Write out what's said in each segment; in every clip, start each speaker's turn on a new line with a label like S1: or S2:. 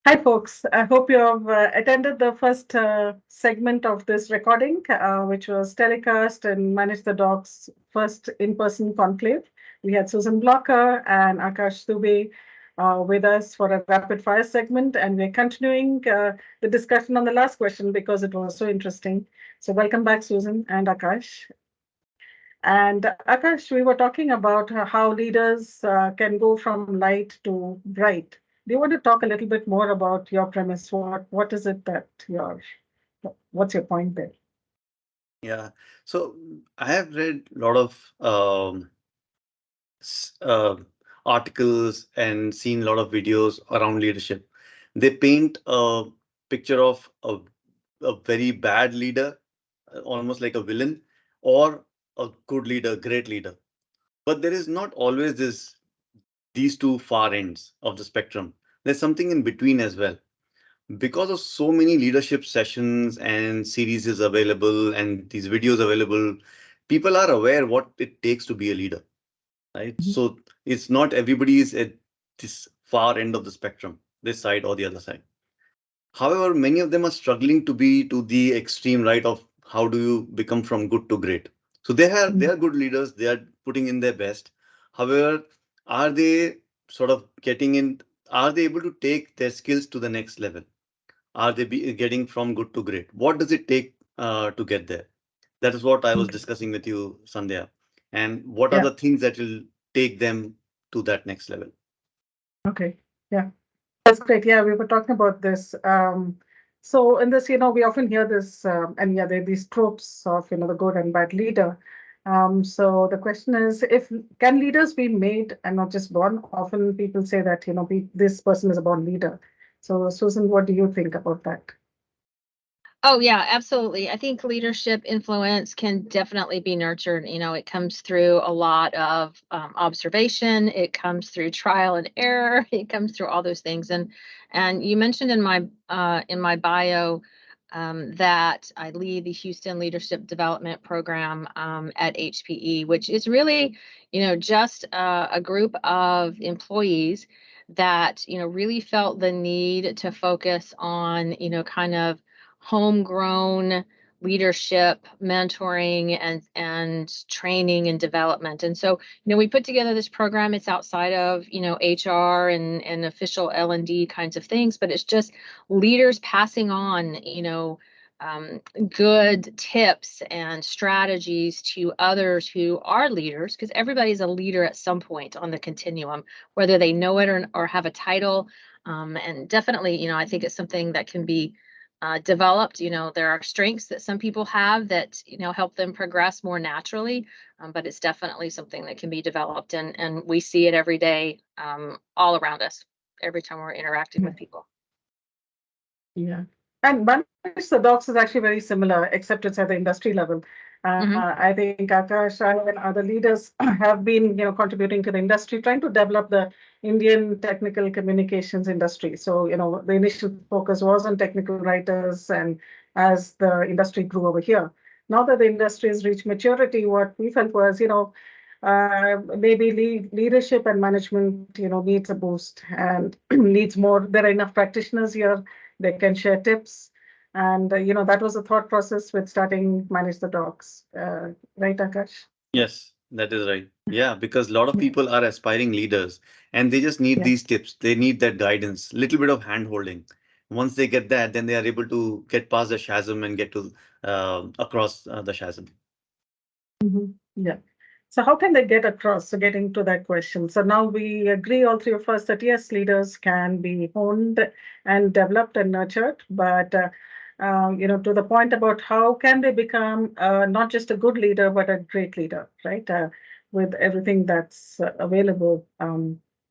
S1: Hi, folks. I hope you have attended the first segment of this recording, which was telecast and Manage the Dogs' first in-person conclave. We had Susan Blocker and Akash Dubey with us for a rapid fire segment, and we're continuing the discussion on the last question because it was so interesting. So, welcome back, Susan and Akash. And Akash, we were talking about how leaders can go from light to bright. Do you want to talk a little bit more about your premise? What is it that what's your point there?
S2: Yeah. So I have read a lot of s- uh, articles and seen a lot of videos around leadership. They paint a picture of a very bad leader, almost like a villain, or a good leader, great leader. But there is not always these two far ends of the spectrum. There's something in between as well. Because of so many leadership sessions and series is available and these videos available, people are aware what it takes to be a leader, right?
S1: Mhm.
S2: So it's not everybody is at this far end of the spectrum, this side or the other side. However, many of them are struggling to be to the extreme right of how do you become from good to great. So they are good leaders, they are putting in their best. However, are they sort of getting in, are they able to take their skills to the next level? Are they getting from good to great? What does it take to get there? That is what I was
S1: Okay.
S2: discussing with you, Sandhya. And what are
S1: Yeah.
S2: the things that will take them to that next level?
S1: Okay. Yeah. That's great. Yeah, we were talking about this. So in this, we often hear this, and yeah, there are these tropes of, the good and bad leader. So the question is, if can leaders be made and not just born? Often people say that, this person is a born leader. So Susan, what do you think about that?
S3: Oh, yeah, absolutely. I think leadership influence can definitely be nurtured. It comes through a lot of observation. It comes through trial and error. It comes through all those things. And you mentioned in my bio that I lead the Houston Leadership Development Program at HPE, which is really, just a group of employees that really felt the need to focus on, kind of homegrown leadership mentoring and training and development. And so we put together this program. It's outside of HR and official L&D kinds of things, but it's just leaders passing on um, good tips and strategies to others who are leaders, because everybody's a leader at some point on the continuum, whether they know it or have a title. And definitely, I think it's something that can be developed. There are strengths that some people have that help them progress more naturally, but it's definitely something that can be developed, and we see it every day, all around us, every time we're interacting with people.
S1: Yeah. And Manage the Docs is actually very similar, except it's at the industry level.
S3: Hmm.
S1: I think Akash and other leaders have been, contributing to the industry, trying to develop the Indian technical communications industry. So, the initial focus was on technical writers, and as the industry grew over here, now that the industry has reached maturity, what we felt was, maybe leadership and management, needs a boost and needs more. There are enough practitioners here, they can share tips. And, that was the thought process with starting Manage the Docs. Right, Akash?
S2: Yes, that is right. Yeah, because a lot of
S1: Yeah.
S2: people are aspiring leaders and they just need
S1: Yeah.
S2: these tips. They need that guidance, little bit of hand holding. Once they get that, then they are able to get past the chasm and get to across the chasm.
S1: Yeah. So how can they get across? So getting to that question. So now we agree, all three of us, that yes, leaders can be honed and developed and nurtured, but to the point about how can they become not just a good leader, but a great leader, right? With everything that's available.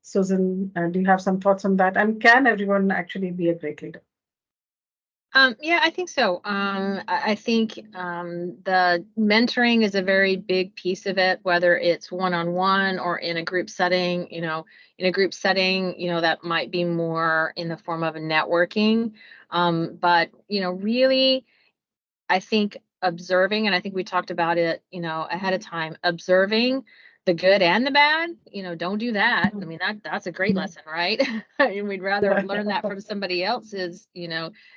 S1: Susan, do you have some thoughts on that? And can everyone actually be a great leader?
S3: Yeah, I think so. I think the mentoring is a very big piece of it, whether it's one-on-one or in a group setting. In a group setting, that might be more in the form of a networking. But really, I think observing, and I think we talked about it, ahead of time, observing the good and the bad, don't do that. I mean, that's a great lesson, right? And we'd rather learn that from somebody else's,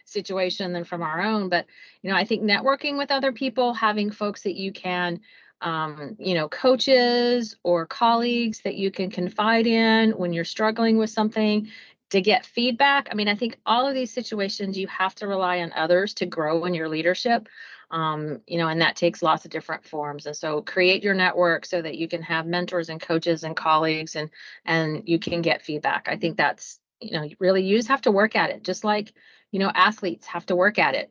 S3: situation than from our own. But, I think networking with other people, having folks that you can, coaches or colleagues that you can confide in when you're struggling with something to get feedback. I mean, I think all of these situations, you have to rely on others to grow in your leadership. And that takes lots of different forms. And so create your network so that you can have mentors and coaches and colleagues and you can get feedback. I think that's, really you just have to work at it. Just like, athletes have to work at it.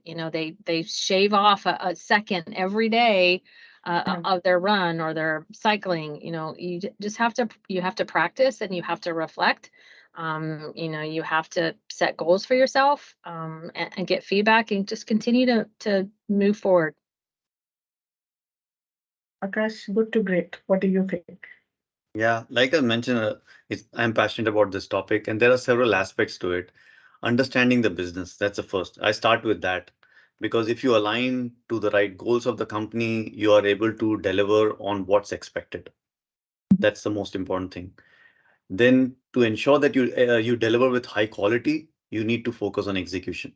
S3: They shave off a second every day of their run or their cycling. You just have to practice and you have to reflect. You have to set goals for yourself and get feedback and just continue to move forward.
S1: Akash, good to great. What do you think?
S2: Yeah, like I mentioned, I'm passionate about this topic, and there are several aspects to it. Understanding the business, that's the first. I start with that because if you align to the right goals of the company, you are able to deliver on what's expected. That's the most important thing. Then to ensure that you deliver with high quality, you need to focus on execution.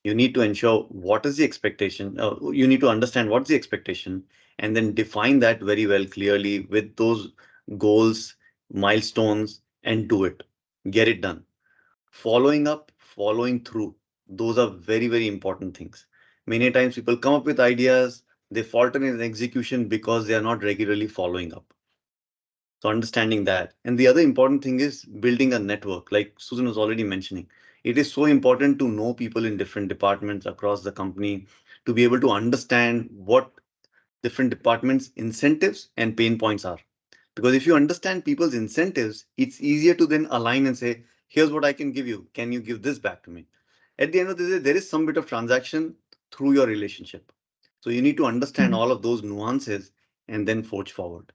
S2: You need to ensure what is the expectation. You need to understand what's the expectation and then define that very well clearly with those goals, milestones, and do it. Get it done. Following up, following through. Those are very, very important things. Many times people come up with ideas, they falter in execution because they are not regularly following up. So understanding that. And the other important thing is building a network, like Susan was already mentioning. It is so important to know people in different departments across the company to be able to understand what different departments' incentives and pain points are. Because if you understand people's incentives, it's easier to then align and say, here's what I can give you. Can you give this back to me? At the end of the day, there is some bit of transaction through your relationship. So you need to understand all of those nuances and then forge forward.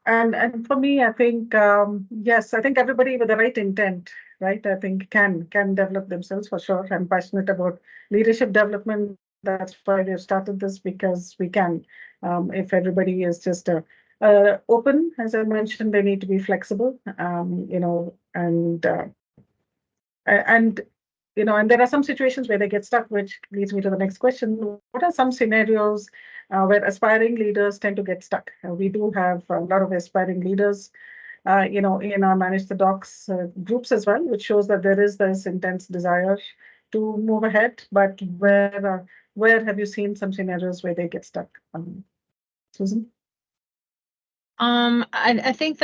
S1: And for me, I think yes, I think everybody with the right intent, right? I think can develop themselves for sure. I'm passionate about leadership development. That's why we have started this because we can. If everybody is just open, as I mentioned, they need to be flexible. And there are some situations where they get stuck, which leads me to the next question. What are some scenarios where aspiring leaders tend to get stuck? We do have a lot of aspiring leaders, in our Manage the Docs groups as well, which shows that there is this intense desire to move ahead. But where have you seen some scenarios where they get stuck? Susan?
S3: I think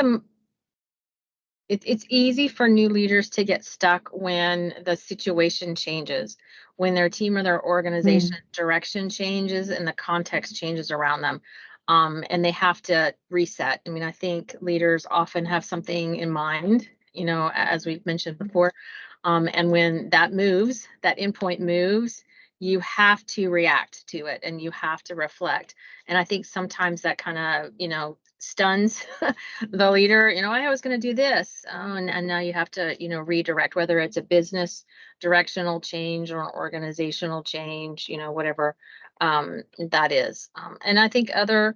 S3: it's easy for new leaders to get stuck when the situation changes, when their team or their organization direction changes and the context changes around them. And they have to reset. I mean, I think leaders often have something in mind, as we've mentioned before. And when that endpoint moves, you have to react to it and you have to reflect. And I think sometimes that kind of, stuns the leader. I was going to do this. And now you have to, redirect, whether it's a business directional change or organizational change, whatever that is. And I think other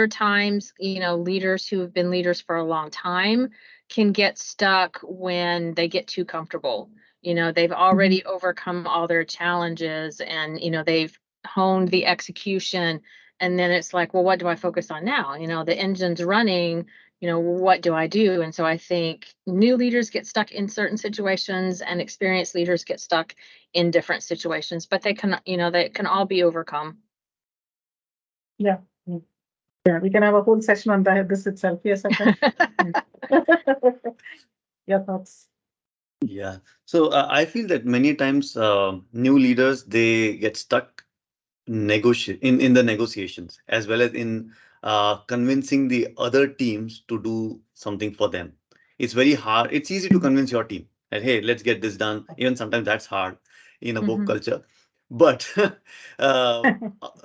S3: times, leaders who have been leaders for a long time can get stuck when they get too comfortable. They've already overcome all their challenges and, they've honed the execution. And then it's like, well, what do I focus on now? The engine's running, what do I do? And so I think new leaders get stuck in certain situations and experienced leaders get stuck in different situations, but they can all be overcome.
S1: Yeah. Yeah, we can have a whole session on this itself. Yes, okay. Your thoughts?
S2: Yeah. So I feel that many times new leaders, they get stuck in the negotiations as well as in convincing the other teams to do something for them. It's very hard. It's easy to convince your team that, hey, let's get this done. Even sometimes that's hard in a work culture. But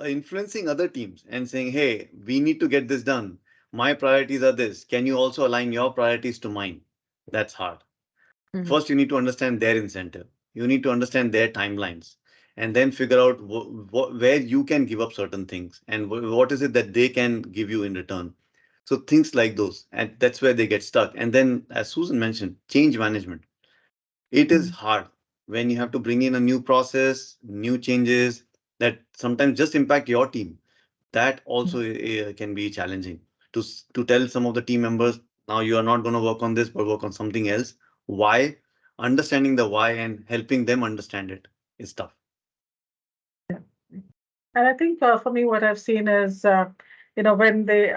S2: influencing other teams and saying, hey, we need to get this done. My priorities are this. Can you also align your priorities to mine? That's hard. First, you need to understand their incentive. You need to understand their timelines. and then figure out where you can give up certain things and what is it that they can give you in return. So things like those, and that's where they get stuck. And then, as Susan mentioned, change management. It is hard when you have to bring in a new process, new changes that sometimes just impact your team. That also can be challenging to tell some of the team members, now you are not going to work on this, but work on something else. Why? Understanding the why and helping them understand it is tough.
S1: And I think for me, what I've seen is, when they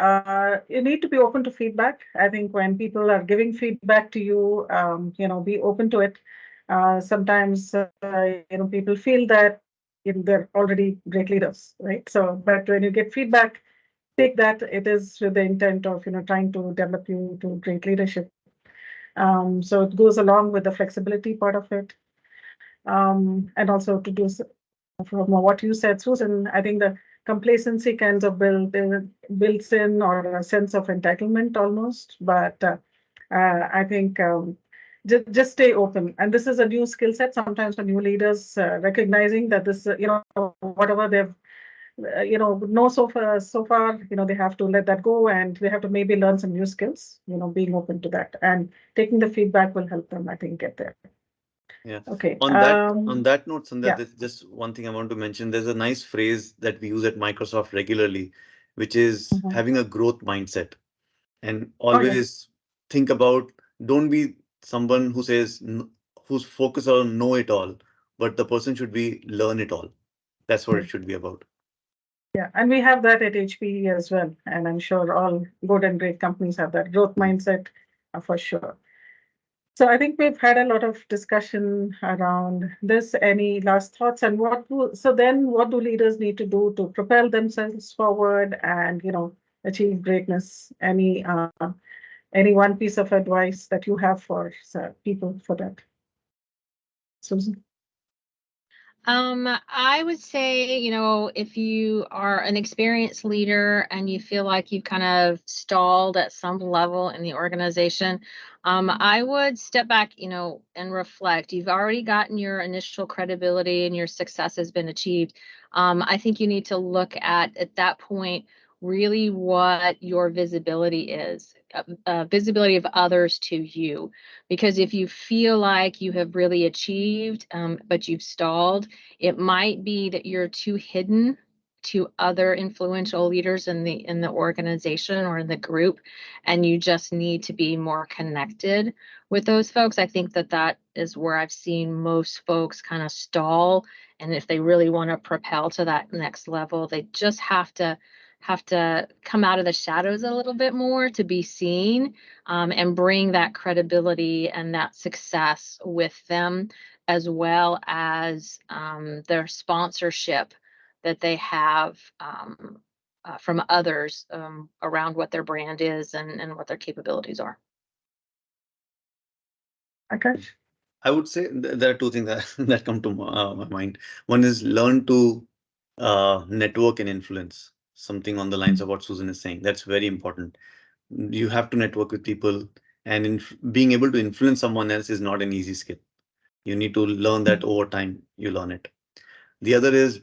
S1: you need to be open to feedback. I think when people are giving feedback to you, be open to it. Sometimes, people feel that they're already great leaders, right? So, but when you get feedback, take that. It is with the intent of, trying to develop you to great leadership. So it goes along with the flexibility part of it. And also to do from what you said, Susan, I think the complacency kinds of builds in or a sense of entitlement almost. But I think just stay open. And this is a new skill set. Sometimes for new leaders, recognizing that this, whatever they've know so far, they have to let that go and they have to maybe learn some new skills, being open to that and taking the feedback will help them, I think, get there.
S2: Yeah.
S1: Okay.
S2: On that note, Sandhya,
S1: yeah.
S2: there's just one thing I want to mention. There's a nice phrase that we use at Microsoft regularly, which is having a growth mindset. And always think about, don't be someone who says, who's focused on know it all, but the person should be learn it all. That's what it should be about.
S1: Yeah, and we have that at HPE as well. And I'm sure all good and great companies have that growth mindset for sure. So I think we've had a lot of discussion around this. Any last thoughts? And what do leaders need to do to propel themselves forward and achieve greatness? Any one piece of advice that you have for people for that? Susan?
S3: I would say, if you are an experienced leader and you feel like you've kind of stalled at some level in the organization, I would step back, and reflect. You've already gotten your initial credibility and your success has been achieved. I think you need to look at that point, really what your visibility is, visibility of others to you. Because if you feel like you have really achieved, but you've stalled, it might be that you're too hidden to other influential leaders in the organization or in the group, and you just need to be more connected with those folks. I think that is where I've seen most folks kind of stall. And if they really want to propel to that next level, they just have to come out of the shadows a little bit more to be seen, and bring that credibility and that success with them, as well as their sponsorship that they have from others around what their brand is and what their capabilities are.
S1: Okay.
S2: I would say there are two things that come to my mind. One is learn to network and influence. Something on the lines of what Susan is saying. That's very important. You have to network with people, and being able to influence someone else is not an easy skill. You need to learn that over time. You learn it. The other is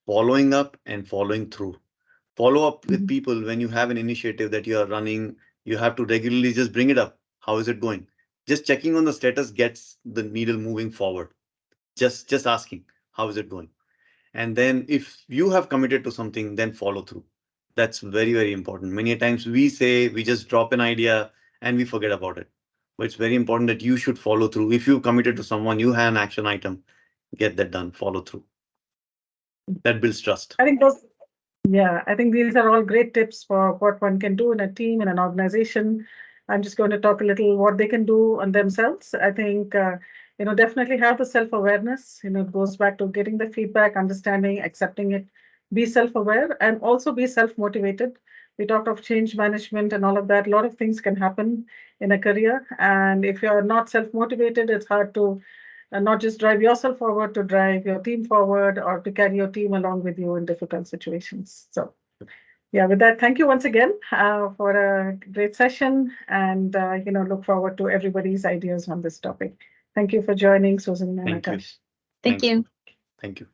S2: following up and following through. Follow up with people when you have an initiative that you are running. You have to regularly just bring it up. How is it going? Just checking on the status gets the needle moving forward. Just asking, how is it going? And then if you have committed to something, then follow through. That's very, very important. Many times we say we just drop an idea and we forget about it. But it's very important that you should follow through. If you committed to someone, you have an action item, get that done, follow through. That builds trust.
S1: I think these are all great tips for what one can do in a team, in an organization. I'm just going to talk a little what they can do on themselves. I think, definitely have the self-awareness. It goes back to getting the feedback, understanding, accepting it, be self-aware, and also be self-motivated. We talked of change management and all of that. A lot of things can happen in a career. And if you're not self-motivated, it's hard to not just drive yourself forward, to drive your team forward or to carry your team along with you in difficult situations. So yeah, with that, thank you once again for a great session, and look forward to everybody's ideas on this topic. Thank you for joining, Susan and Akash.
S3: Thank you.
S2: Thank you.